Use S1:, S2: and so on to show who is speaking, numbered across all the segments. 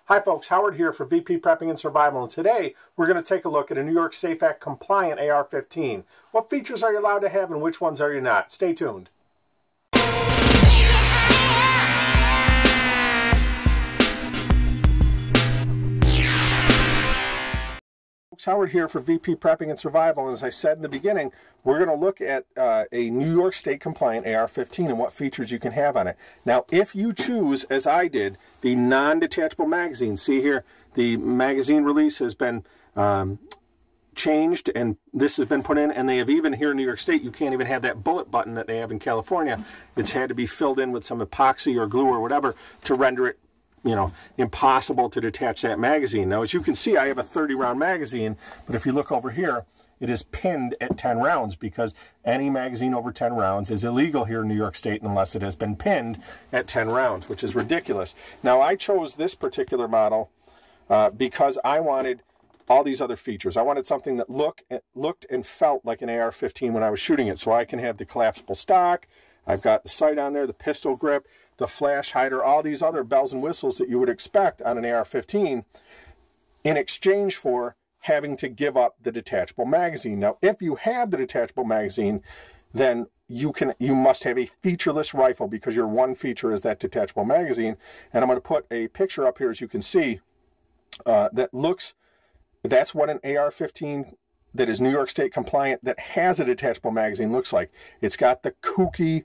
S1: Hi folks, Howard here for VP Prepping and Survival, and today we're going to take a look at a New York SAFE Act compliant AR-15. What features are you allowed to have and which ones are you not? Stay tuned. Howard here for VP Prepping and Survival, and as I said in the beginning, we're going to look at a New York State compliant AR-15 and what features you can have on it. Now, if you choose, as I did, the non-detachable magazine, see here, the magazine release has been changed, and this has been put in, and they have even here in New York State, you can't even have that bullet button that they have in California. It's had to be filled in with some epoxy or glue or whatever to render it, you know, impossible to detach that magazine. Now, as you can see, I have a 30-round magazine, but if you look over here, it is pinned at 10 rounds because any magazine over 10 rounds is illegal here in New York State unless it has been pinned at 10 rounds, which is ridiculous. Now, I chose this particular model because I wanted all these other features. I wanted something that looked and felt like an AR-15 when I was shooting it, so I can have the collapsible stock. I've got the sight on there, the pistol grip, the flash hider, all these other bells and whistles that you would expect on an AR-15 in exchange for having to give up the detachable magazine. Now, if you have the detachable magazine, then you must have a featureless rifle because your one feature is that detachable magazine. And I'm going to put a picture up here, as you can see, that's what an AR-15 that is New York State compliant that has a detachable magazine looks like. It's got the kooky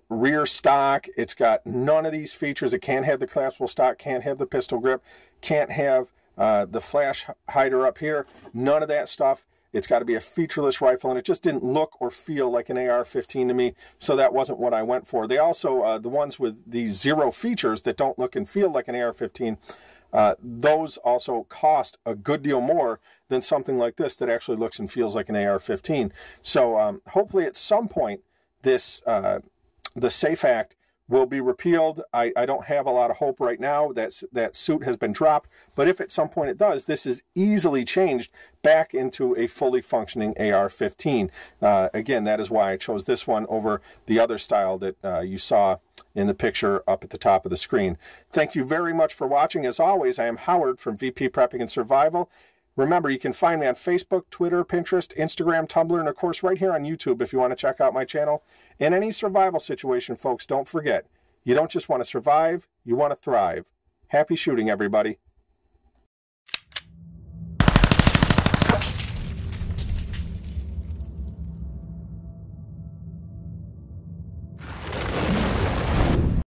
S1: rear stock. It's got none of these features. It can't have the collapsible stock, can't have the pistol grip, can't have the flash hider up here. None of that stuff. It's got to be a featureless rifle, and it just didn't look or feel like an AR-15 to me, so that wasn't what I went for. They also, the ones with these zero features that don't look and feel like an AR-15, those also cost a good deal more than something like this that actually looks and feels like an AR-15. So hopefully at some point this the SAFE Act will be repealed. I don't have a lot of hope right now. That suit has been dropped, but if at some point it does, this is easily changed back into a fully functioning AR-15. Again, that is why I chose this one over the other style that you saw in the picture up at the top of the screen. Thank you very much for watching. As always, I am Howard from VP Prepping and Survival. Remember, you can find me on Facebook, Twitter, Pinterest, Instagram, Tumblr, and of course right here on YouTube if you want to check out my channel. In any survival situation, folks, don't forget, you don't just want to survive, you want to thrive. Happy shooting, everybody.